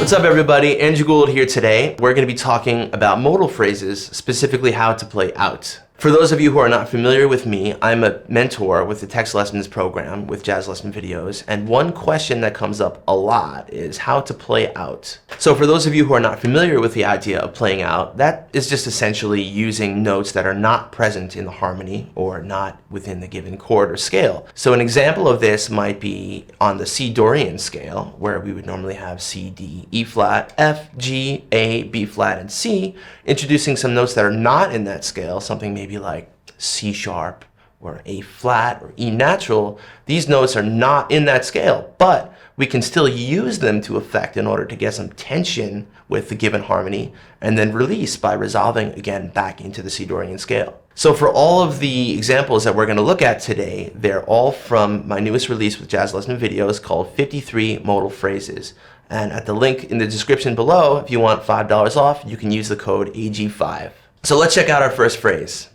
What's up everybody, Andrew Gould here today. We're going to be talking about modal phrases, specifically how to play out. For those of you who are not familiar with me, I'm a mentor with the Text Lessons program with Jazz Lesson videos, and one question that comes up a lot is how to play out. So for those of you who are not familiar with the idea of playing out, that is just essentially using notes that are not present in the harmony or not within the given chord or scale. So an example of this might be on the C Dorian scale, where we would normally have C, D, E flat, F, G, A, B flat, and C, introducing some notes that are not in that scale, something maybe like C sharp or A flat or E natural. These notes are not in that scale, but we can still use them to effect in order to get some tension with the given harmony and then release by resolving again back into the C Dorian scale. So for all of the examples that we're going to look at today, they're all from my newest release with Jazz Lesson videos called 53 Modal Phrases. And at the link in the description below, if you want $5 off, you can use the code AG5. So let's check out our first phrase.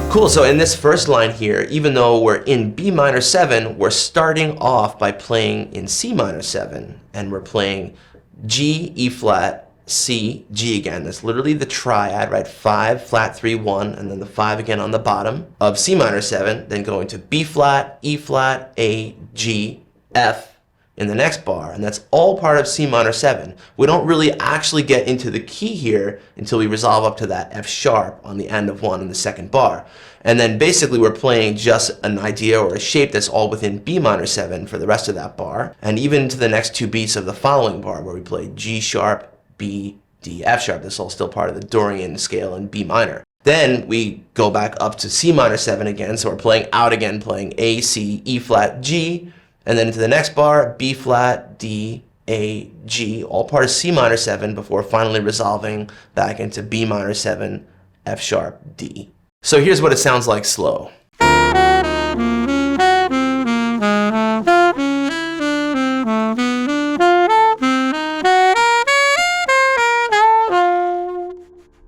Cool, so in this first line here, even though we're in B minor 7, we're starting off by playing in C minor 7, and we're playing G, E flat, C, G again. That's literally the triad, right? 5, flat, 3, 1, and then the 5 again on the bottom of C minor 7, then going to B flat, E flat, A, G, F in the next bar, and that's all part of C minor 7. We don't really actually get into the key here until we resolve up to that F sharp on the end of 1 in the second bar. And then basically we're playing just an idea or a shape that's all within B minor 7 for the rest of that bar, and even to the next two beats of the following bar where we play G sharp, B, D, F sharp. This is all still part of the Dorian scale in B minor. Then we go back up to C minor 7 again, so we're playing out again, playing A, C, E flat, G, and then into the next bar, B flat, D, A, G, all part of C minor 7 before finally resolving back into B minor 7, F sharp, D. So here's what it sounds like slow.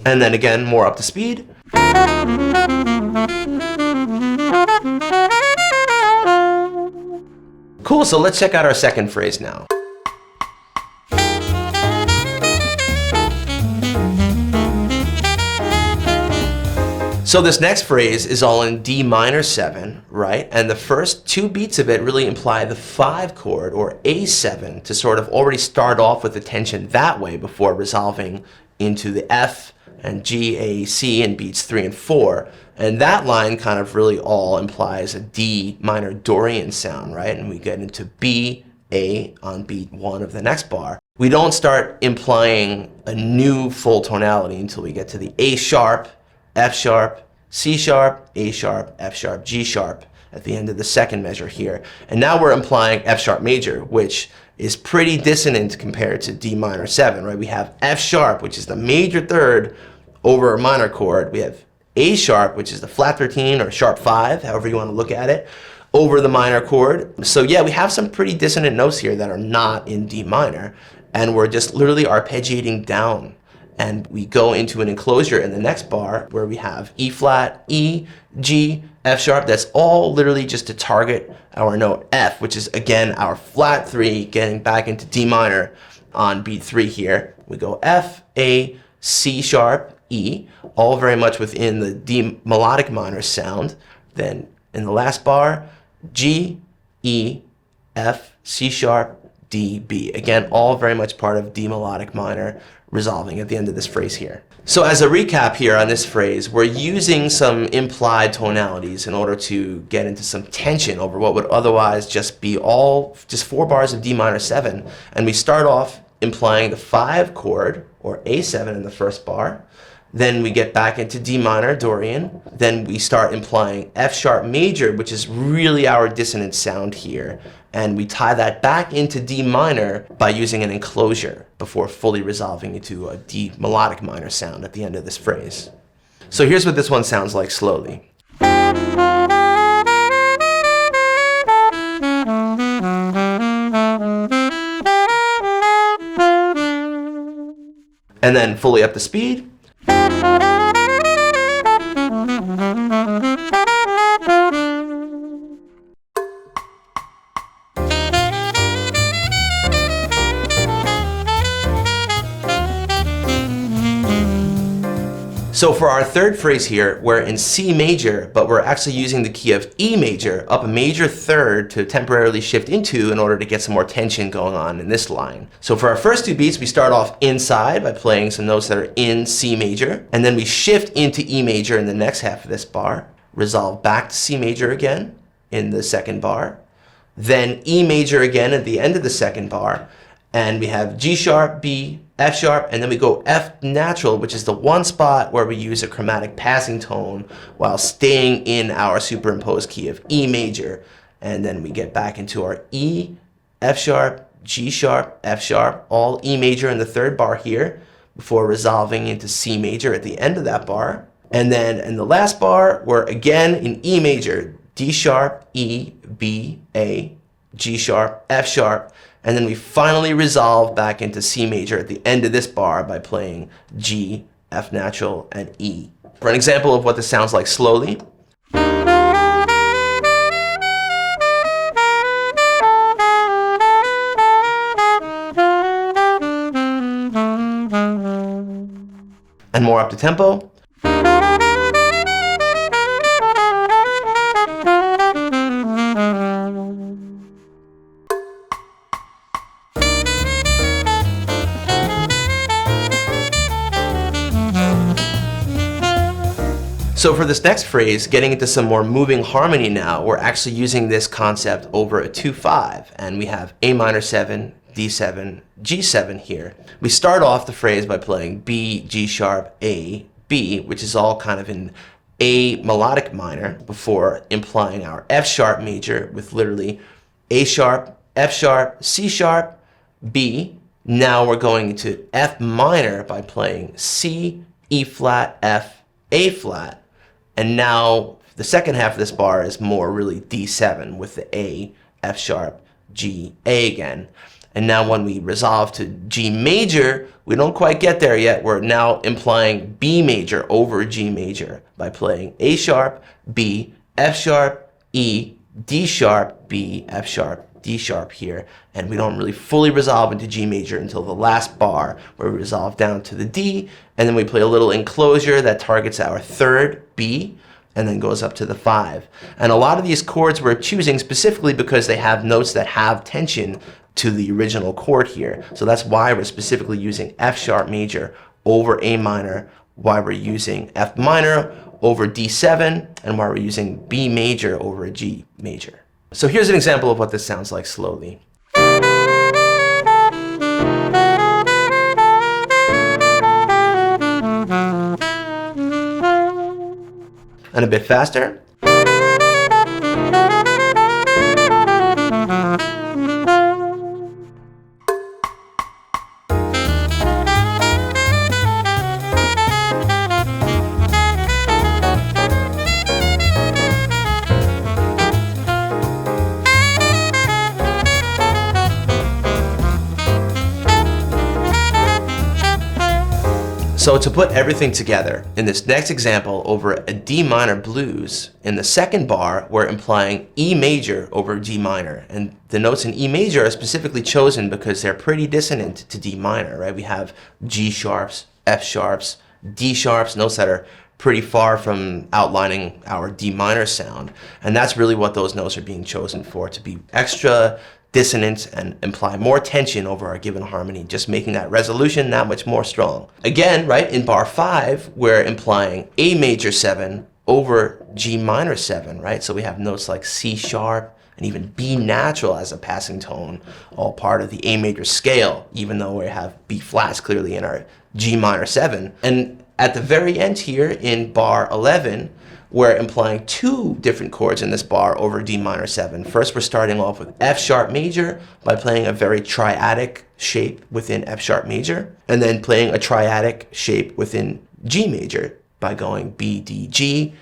And then again, more up to speed. Cool, so let's check out our second phrase now. So this next phrase is all in D minor 7, right? And the first two beats of it really imply the 5 chord, or A7, to sort of already start off with the tension that way before resolving into the F and G, A, C in beats 3 and 4. And that line kind of really all implies a D minor Dorian sound, right? And we get into B, A on beat 1 of the next bar. We don't start implying a new full tonality until we get to the A sharp, F sharp, C sharp, A sharp, F sharp, G sharp at the end of the second measure here. And now we're implying F sharp major, which is pretty dissonant compared to D minor 7, right? We have F sharp, which is the major third over a minor chord. We have A sharp, which is the flat 13 or sharp 5, however you want to look at it, over the minor chord. So yeah, we have some pretty dissonant notes here that are not in D minor, and we're just literally arpeggiating down. And we go into an enclosure in the next bar where we have E flat, E, G, F sharp. That's all literally just to target our note F, which is again our flat 3 getting back into D minor on beat 3 here. We go F, A, C sharp, E, all very much within the D melodic minor sound. Then in the last bar, G, E, F, C sharp, D, B. Again, all very much part of D melodic minor, resolving at the end of this phrase here. So as a recap here on this phrase, we're using some implied tonalities in order to get into some tension over what would otherwise just be just 4 bars of D minor 7. And we start off implying the 5 chord, or A7 in the first bar. Then we get back into D minor Dorian. Then we start implying F sharp major, which is really our dissonant sound here. And we tie that back into D minor by using an enclosure before fully resolving into a D melodic minor sound at the end of this phrase. So here's what this one sounds like slowly. And then fully up to speed. So for our third phrase here, we're in C major, but we're actually using the key of E major, up a major third to temporarily shift into in order to get some more tension going on in this line. So for our first two beats, we start off inside by playing some notes that are in C major, and then we shift into E major in the next half of this bar, resolve back to C major again in the second bar, then E major again at the end of the second bar, and we have G sharp, B, F sharp, and then we go F natural, which is the one spot where we use a chromatic passing tone while staying in our superimposed key of E major. And then we get back into our E, F sharp, G sharp, F sharp, all E major in the third bar here before resolving into C major at the end of that bar. And then in the last bar, we're again in E major, D sharp, E, B, A, G sharp, F sharp, and then we finally resolve back into C major at the end of this bar by playing G, F natural, and E. For an example of what this sounds like slowly. And more up to tempo. So for this next phrase, getting into some more moving harmony now, we're actually using this concept over a 2-5, and we have A minor 7, D7, G7 here. We start off the phrase by playing B, G sharp, A, B, which is all kind of in A melodic minor, before implying our F sharp major with literally A sharp, F sharp, C sharp, B. Now we're going into F minor by playing C, E flat, F, A flat. And now the second half of this bar is more really D7 with the A, F sharp, G, A again. And now when we resolve to G major, we don't quite get there yet. We're now implying B major over G major by playing A sharp, B, F sharp, E, D sharp, B, F sharp, D sharp here. And we don't really fully resolve into G major until the last bar where we resolve down to the D, and then we play a little enclosure that targets our third B and then goes up to the 5. And a lot of these chords we're choosing specifically because they have notes that have tension to the original chord here. So that's why we're specifically using F sharp major over A minor, why we're using F minor over D7, and why we're using B major over G major. So here's an example of what this sounds like slowly. And a bit faster. So to put everything together, in this next example over a D minor blues, in the second bar, we're implying E major over D minor. And the notes in E major are specifically chosen because they're pretty dissonant to D minor, right? We have G sharps, F sharps, D sharps, notes that are pretty far from outlining our D minor sound. And that's really what those notes are being chosen for, to be extra dissonant and imply more tension over our given harmony, just making that resolution that much more strong. Again, right, in bar 5, we're implying A major 7 over G minor 7, right? So we have notes like C sharp and even B natural as a passing tone, all part of the A major scale, even though we have B flats clearly in our G minor 7. And at the very end here in bar 11, we're implying two different chords in this bar over D minor 7. First, we're starting off with F sharp major by playing a very triadic shape within F sharp major, and then playing a triadic shape within G major by going B, D, G,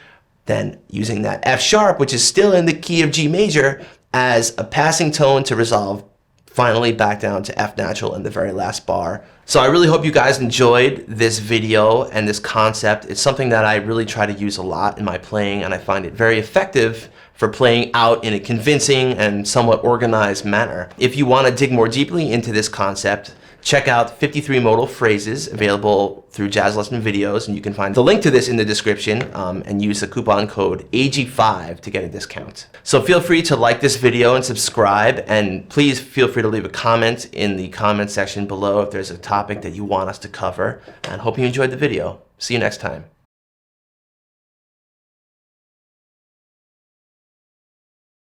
then using that F sharp, which is still in the key of G major, as a passing tone to resolve finally back down to F natural in the very last bar. So I really hope you guys enjoyed this video and this concept. It's something that I really try to use a lot in my playing, and I find it very effective for playing out in a convincing and somewhat organized manner. If you want to dig more deeply into this concept, Check out 53 modal phrases available through Jazz Lesson videos, and you can find the link to this in the description, and use the coupon code AG5 to get a discount. So feel free to like this video and subscribe, and please feel free to leave a comment in the comment section below if there's a topic that you want us to cover, and hope you enjoyed the video. See you next time.